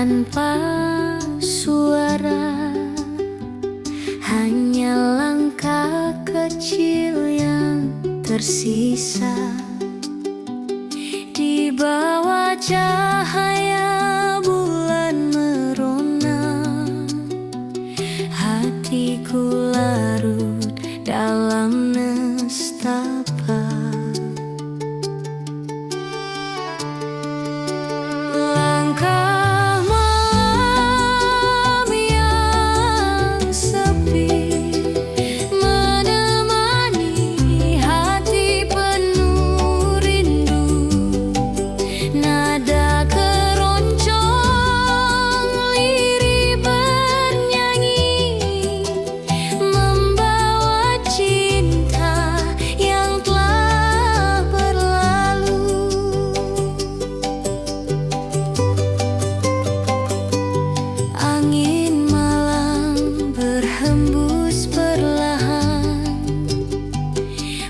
tanpa suara, hanya langkah kecil yang tersisa di bawah cahaya bulan merona. Hatiku larut dalam nestapa. Langkah malam yang sepi menemani hati penuh rindu. Nada keroncong lirih bernyanyi, membawa cinta yang telah berlalu. Angin malam berhembus perlahan,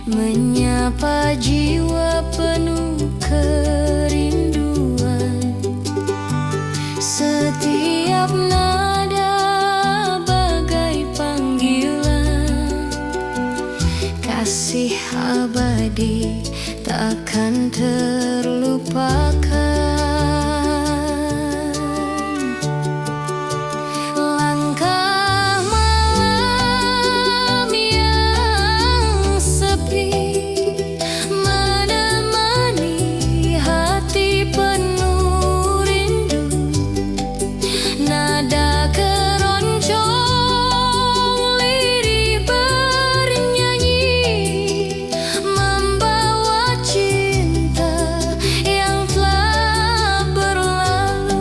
menyapa jiwa penuh kerinduan. Setiap nada bagai panggilan, kasih abadi takkan terlupakan. Langkah malam yang sepi menemani hati penuh rindu. Nada keroncong lirih bernyanyi, membawa cinta yang telah berlalu.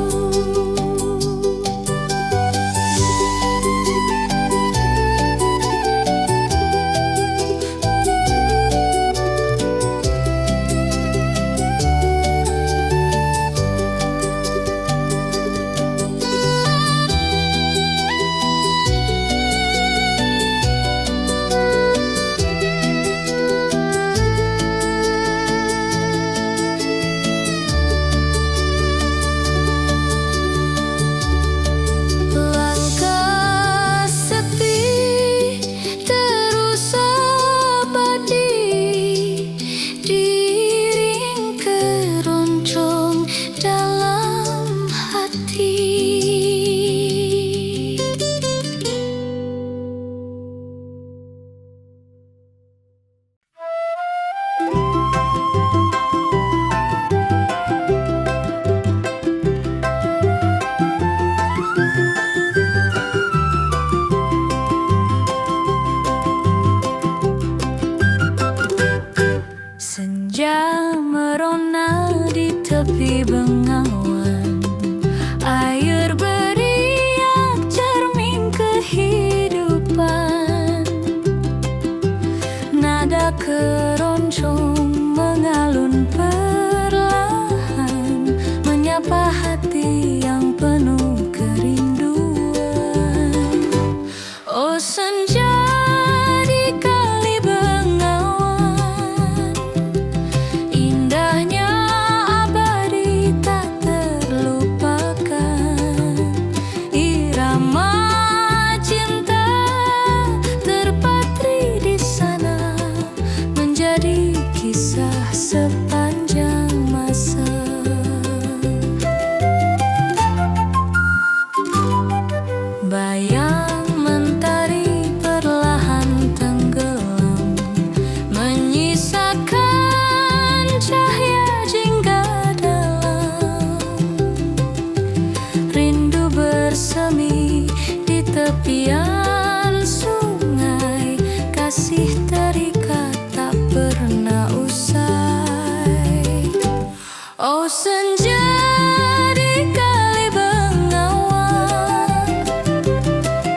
Langkah sepi terus abadi, diiring keroncong dalam hati. Senja merona di tepi bengawan, air beriak cermin kehidupan. Nada keroncong mengalun perlahan, menyapa hati yang penuh kerinduan. Oh senja di kali bengawan, indahnya abadi tak terlupakan. Irama cinta terpatri di sana, menjadi kisah sepanjang masa. Bayang mentari perlahan tenggelam, menyisakan cahaya jingga dalam. Rindu bersemi di tepian sungai, kasih terikat tak pernah usai. Oh senja di kali bengawan,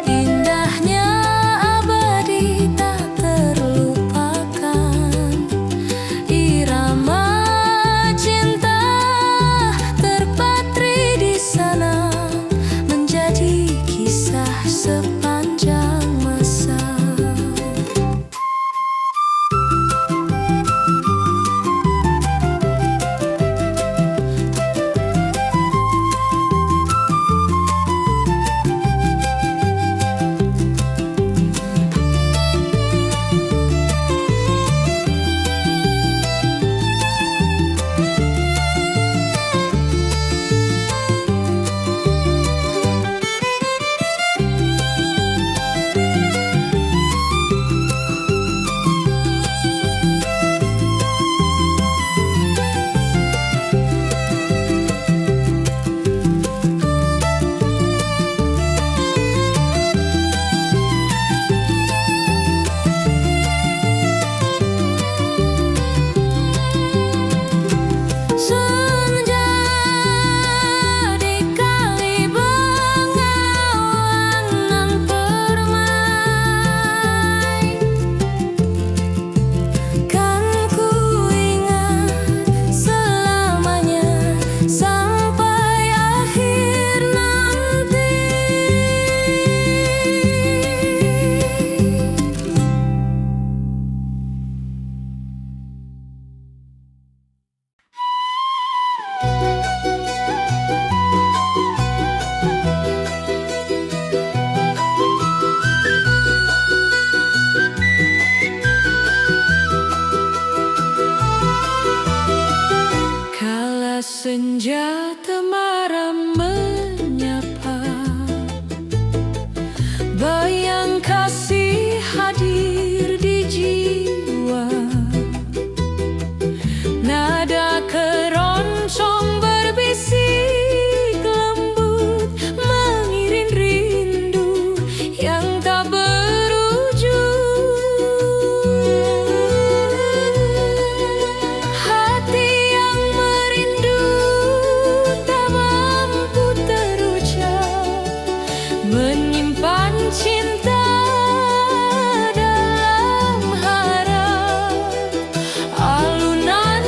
indahnya abadi tak terlupakan. Irama cinta terpatri di sana, menjadi kisah sepanjang masa. senja temaram menyapa, bayang kasih hadir di jiwa. Nada keroncong berbisik lembut, mengiring rindu yang tak berujung. Hati yang merindu tak mampu terucap, menyimpan cinta dalam harap. Alunan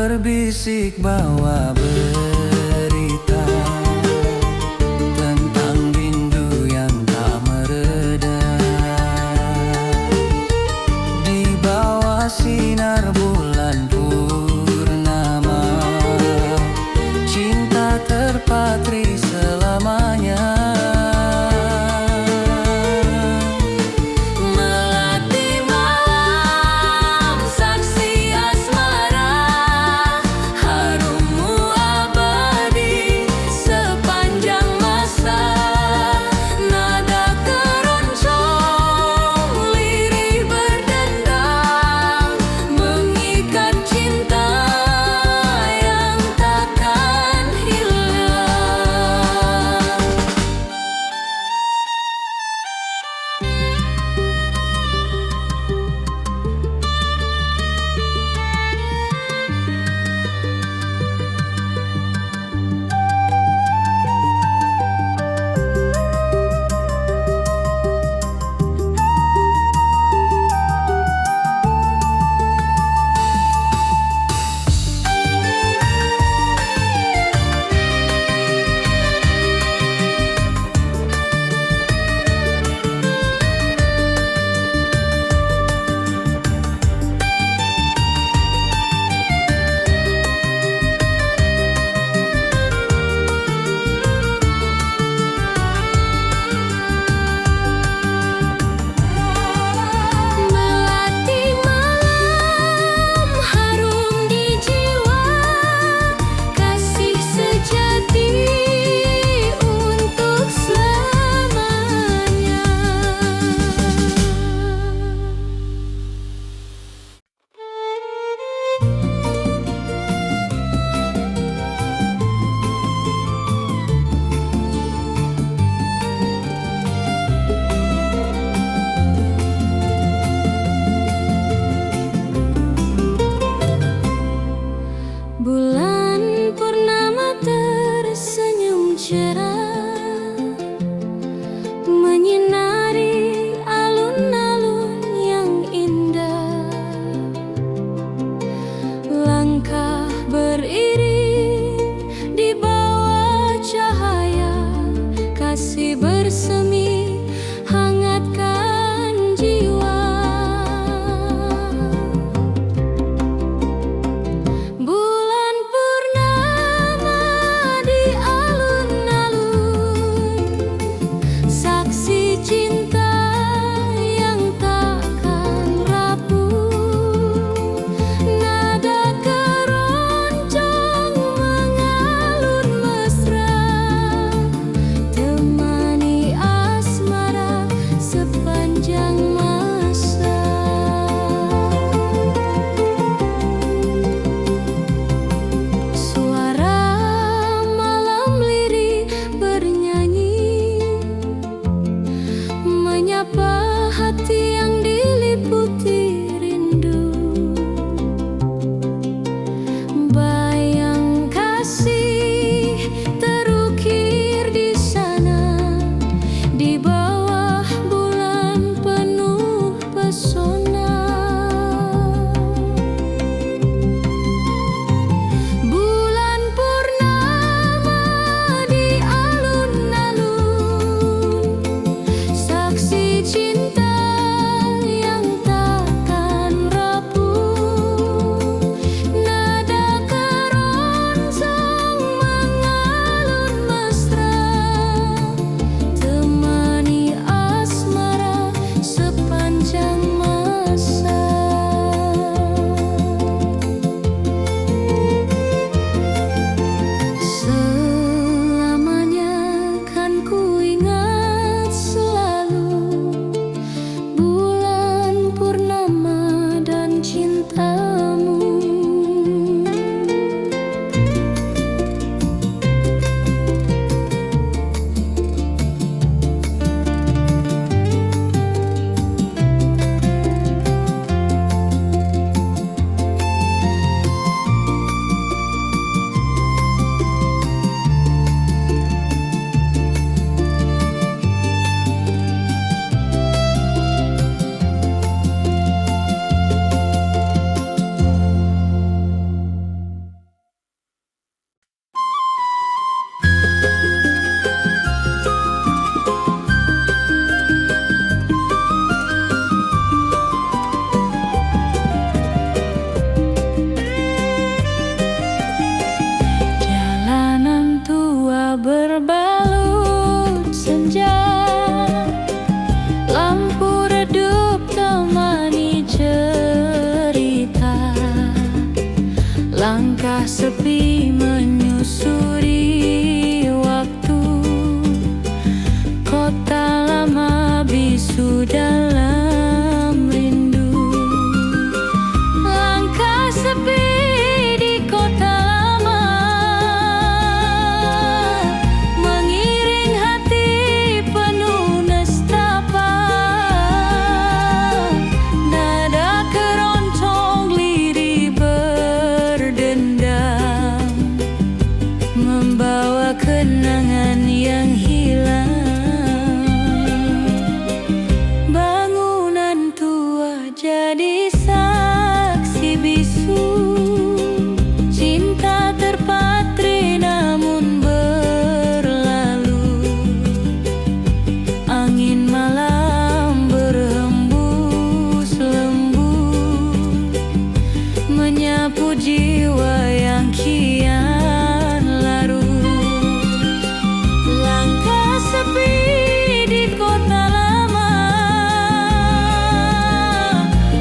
berbisik bawa berita tentang rindu yang tak mereda. Di bawah sinar bulan purnama, cinta terpatri selamanya. Bulan purnama tersenyum cerah, menyinari alun-alun yang indah. Langkah beriring di bawah cahaya kasih bersemi, hangatkan jiwa. Nada keroncong Langkah sepi menyusuri waktu, kota lama bisu dalam rindu. Langkah sepi di kota lama, mengiring hati penuh nestapa. Nada keroncong lirih berdendang, membawa kenangan yang hilang. Bangunan tua jadi saksi bisu, cinta terpatri namun berlalu. Angin malam berhembus lembut, menyapu jiwa yang kian larut. Langkah sepi di kota lama,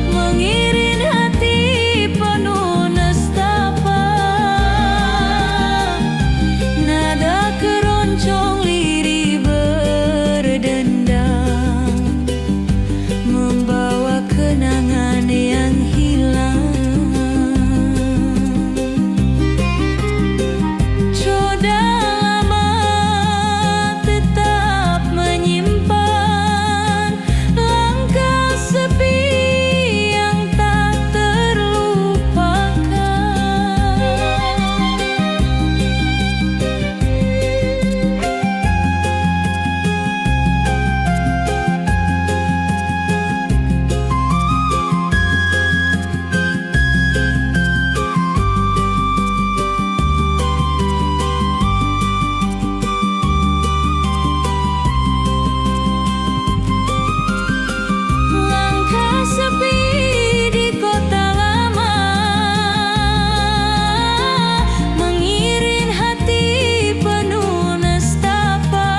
mengiring hati penuh nestapa. Nada keroncong lirih berdendang, membawa kenangan yang hilang. Coda lama tetap menyimpan langkah sepi yang tak terlupakan. Langkah sepi di kota lama, mengiring hati penuh nestapa.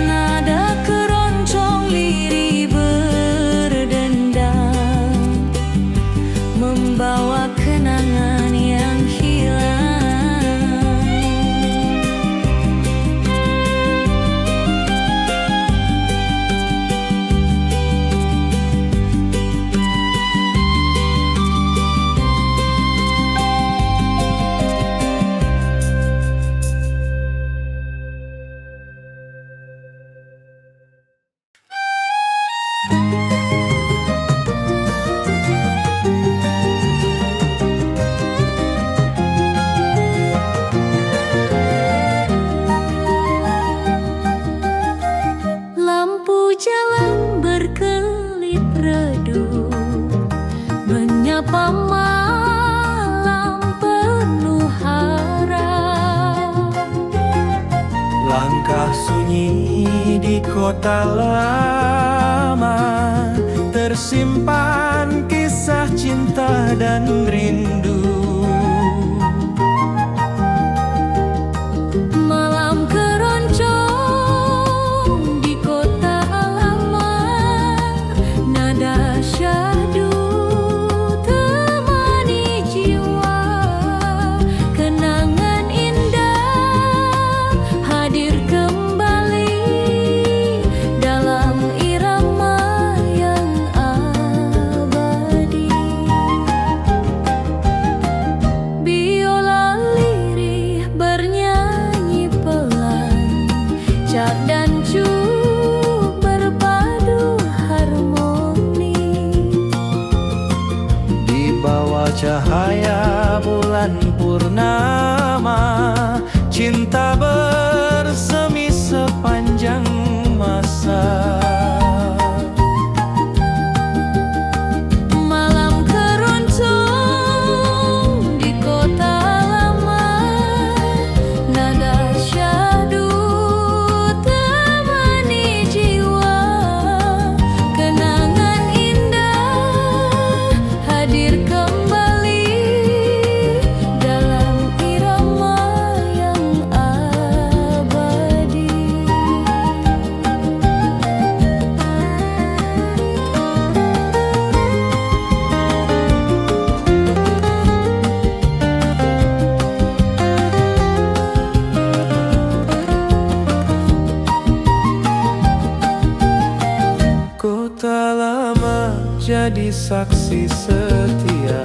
Nada keroncong lirih berdendang, membawa kenangan yang hilang. Lampu jalan berkelip redup, menyapa malam penuh harap. Langkah sunyi di kota lama, tersimpan kisah cinta dan rindu. Malam keroncong di kota lama, nada syahdu temani jiwa. Kenangan indah hadir kembali dalam irama yang abadi. Biola lirih bernyanyi pelan, cak dan cuk berpadu harmoni. Di bawah cahaya bulan purnama, cinta bersemi sepanjang masa. Malam keroncong di kota lama, nada syahdu temani jiwa. Kenangan indah hadir kembali dalam irama yang abadi. saksi setia.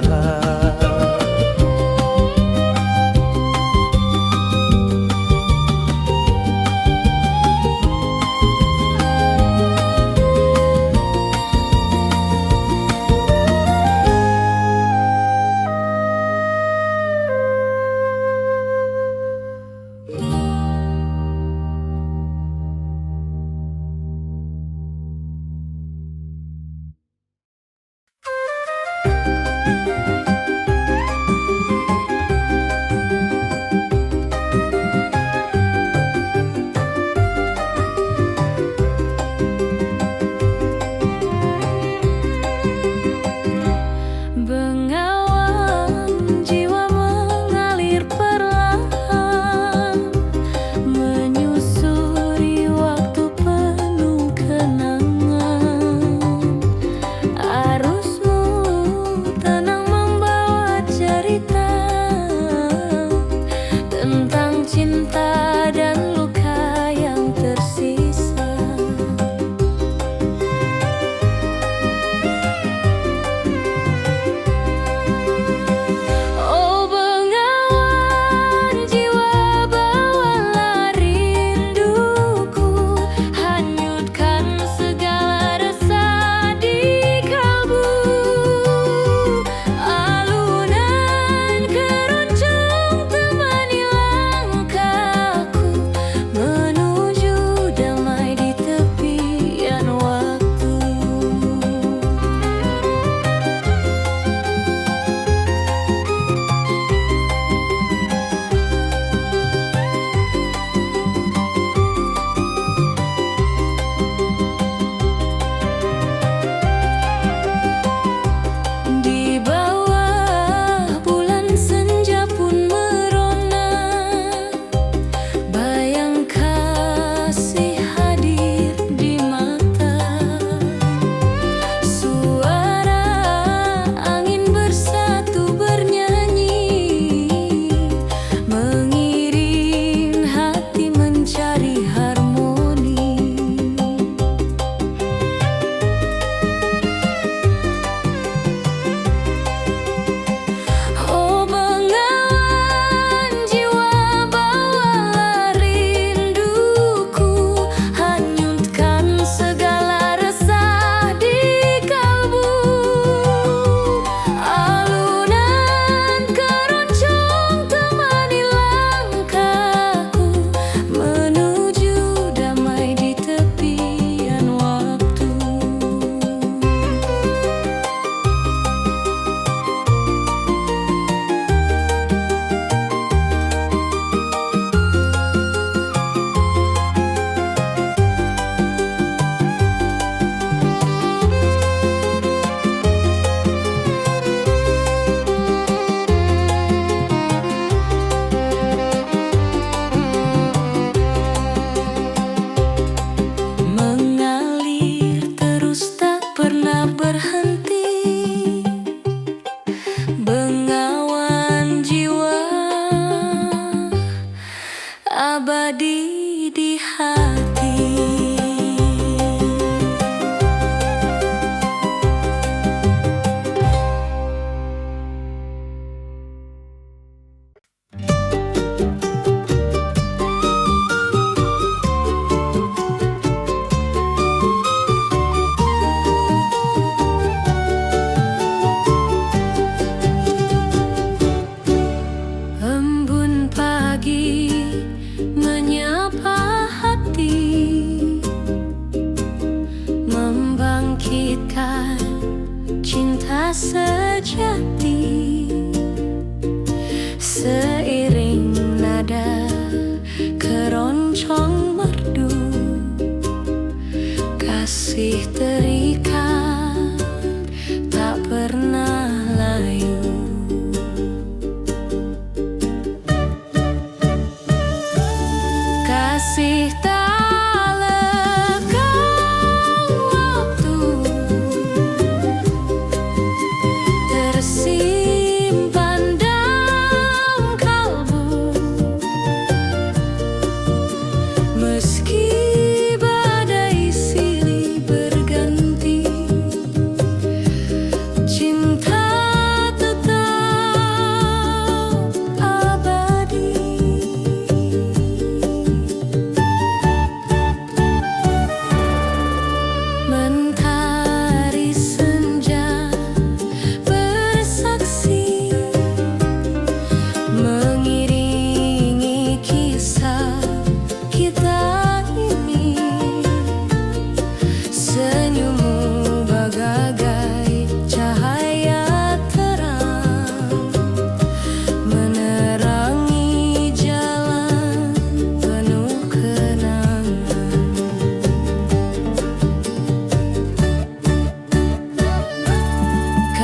Bengawan jiwa mengalir perlahan, menyusuri waktu penuh kenangan. Arusmu tenang membawa cerita tentang cinta dan luka yang tersisa. Oh bengawan jiwa, bawalah rinduku, hanyutkan segala rasa di kalbu. Alunan keroncong temani langkahku menuju damai di tepian waktu. Di bawah bulan senja pun merona, bayang kasih hadir di mata. Suara angin bersatu bernyanyi, mengiring hati mencari harmoni. Oh bengawan jiwa, bawalah rinduku, hanyutkan segala resah di kalbu. Alunan keroncong temani langkahku menuju damai di tepian waktu. Mengalir terus tak pernah berhenti, bengawan jiwa abadi di hati. Embun pagi menyapa hati, membangkitkan cinta sejati. Seiring nada keroncong merdu, kasih terikat tak pernah layu. Kasih tak lekang waktu, tersimpan dalam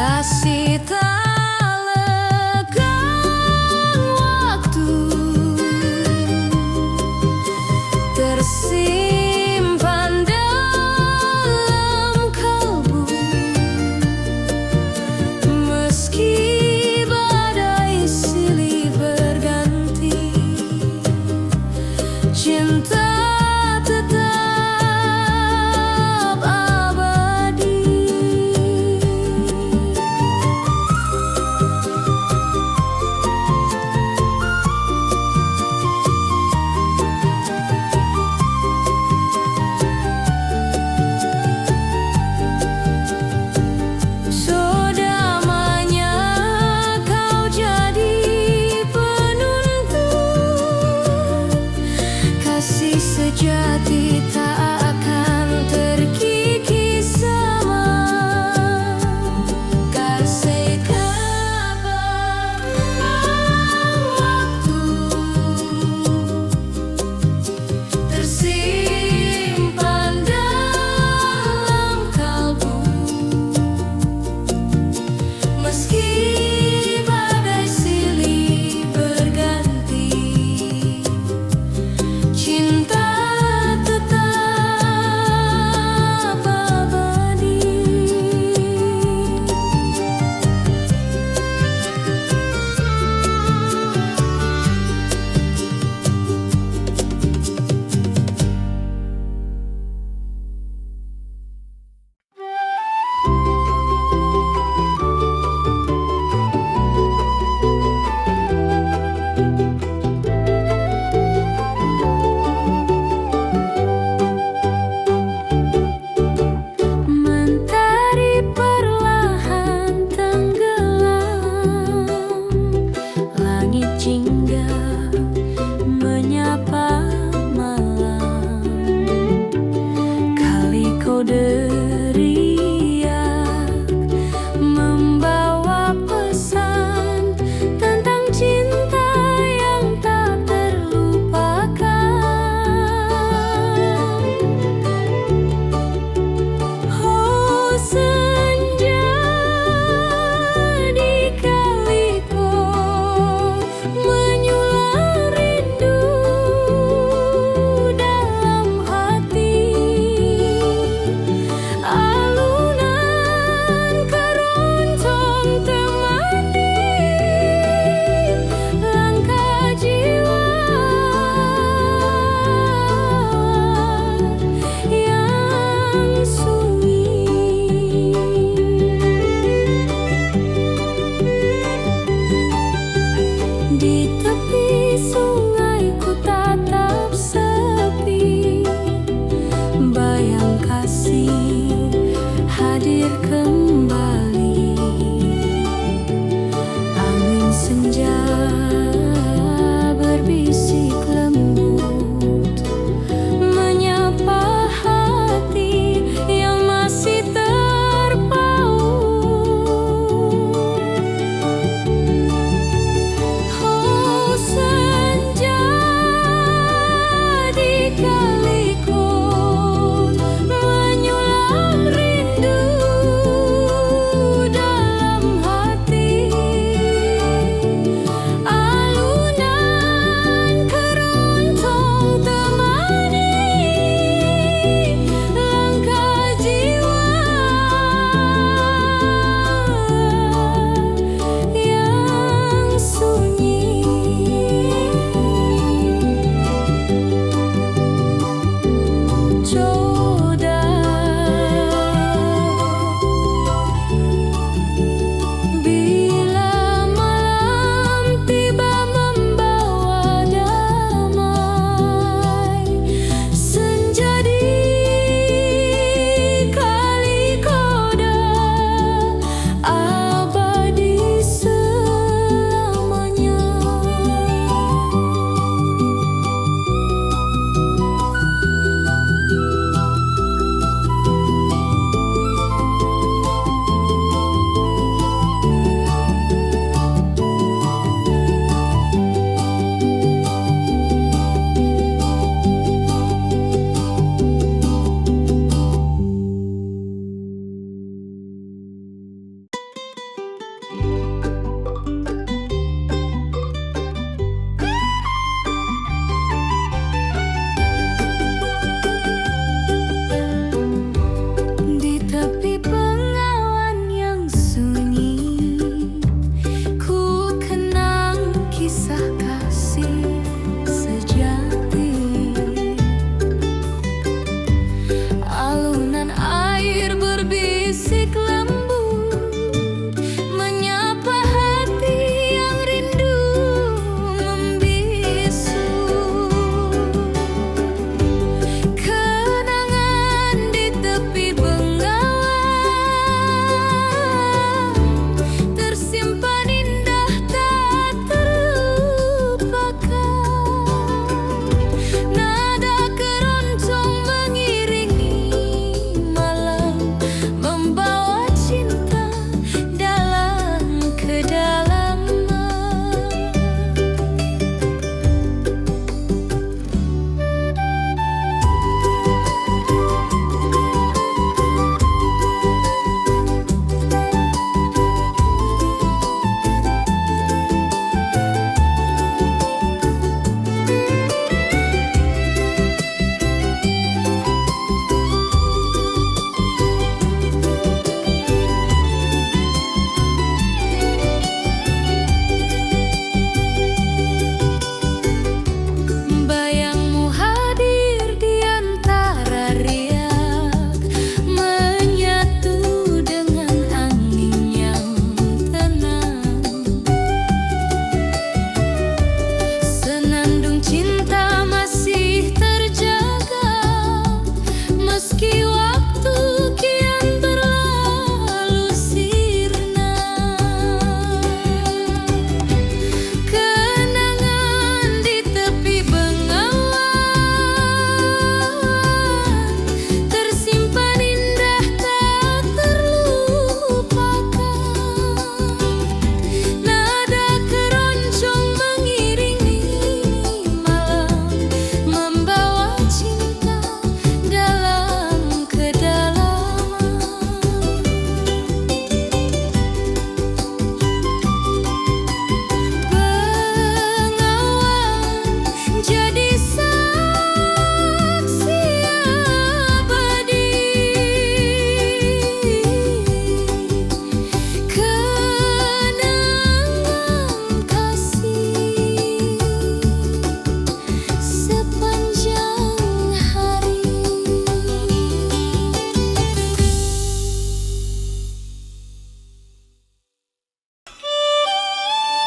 Kasih tak lekang waktu, tersimpan dalam kalbu. Meski badai silih berganti, cinta tetap abadi.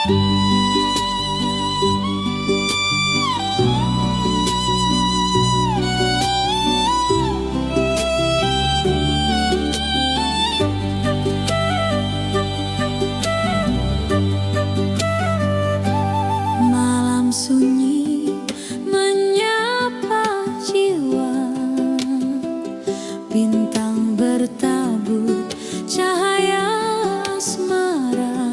Malam sunyi menyapa jiwa, bintang bertabur cahaya asmara,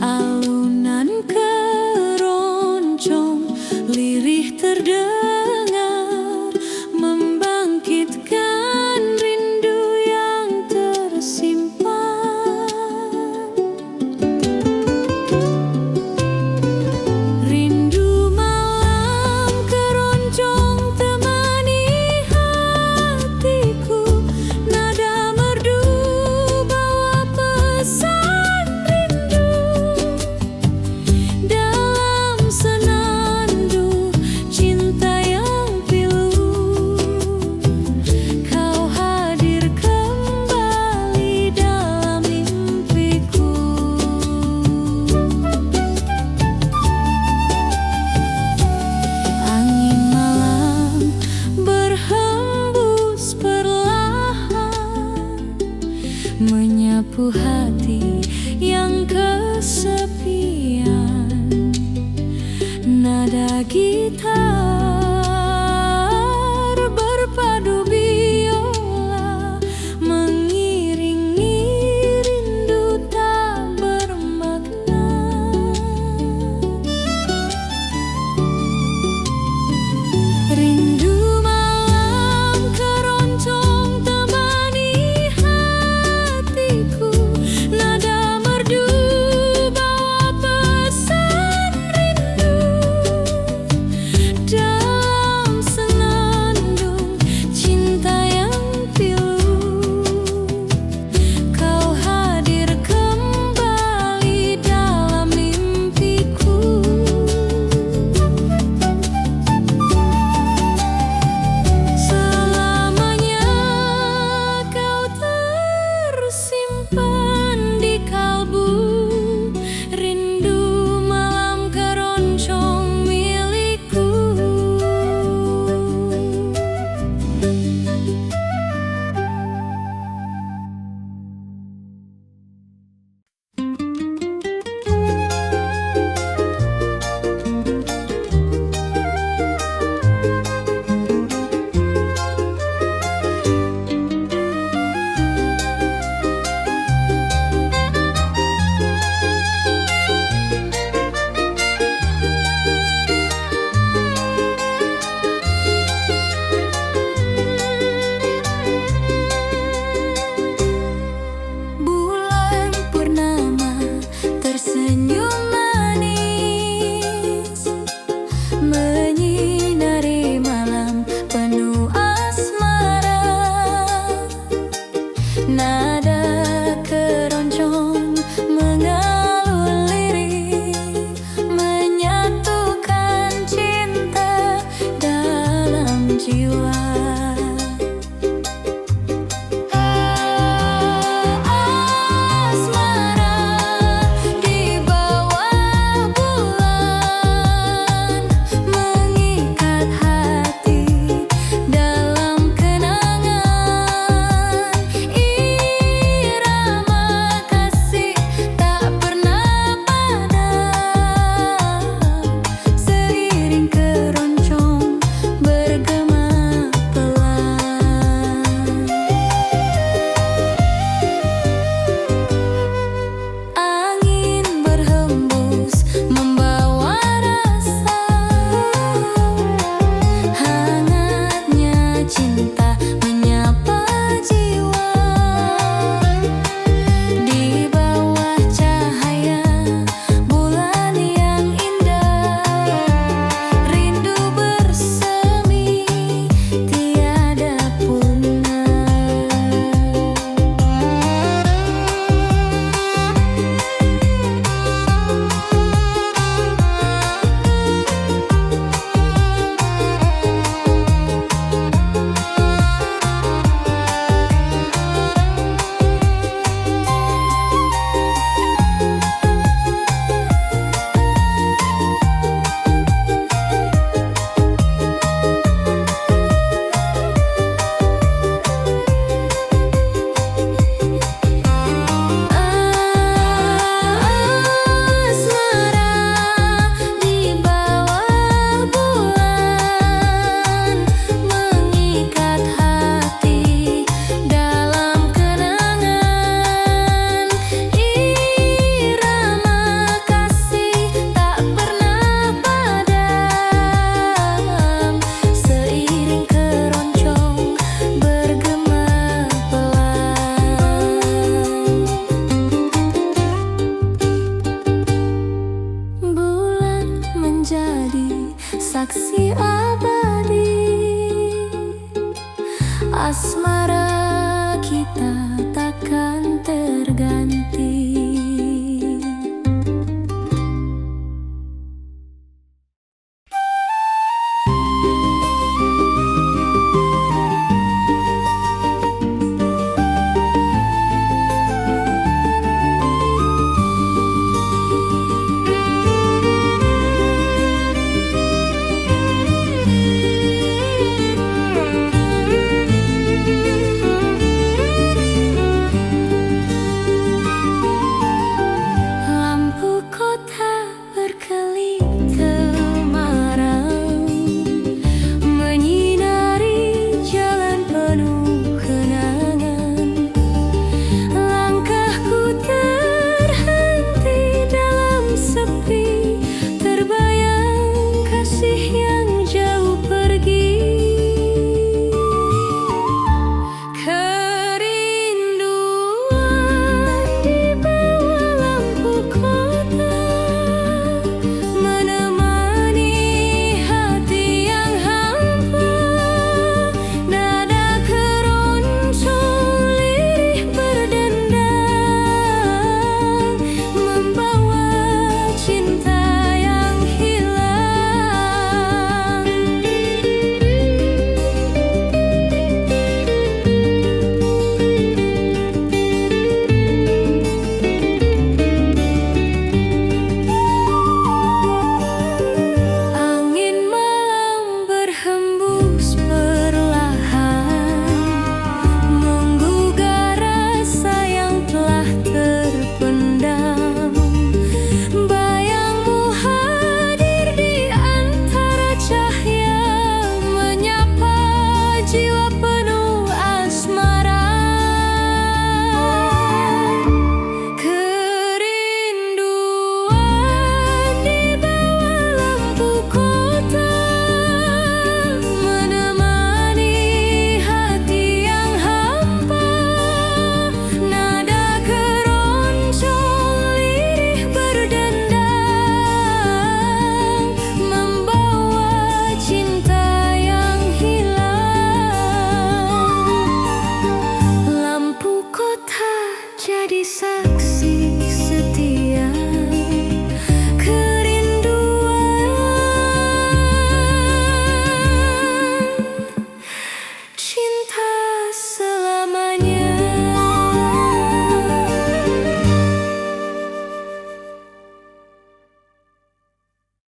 alunan keroncong lirih terdengar, membangkitkan rindu yang tersimpan. Rindu malam keroncong temani hatiku, nada merdu bawa pesan rindu. Dalam senandung cinta yang pilu, kau hadir kembali dalam mimpiku. Angin malam berhembus perlahan, menyapu hati yang kesepian. Nada gitar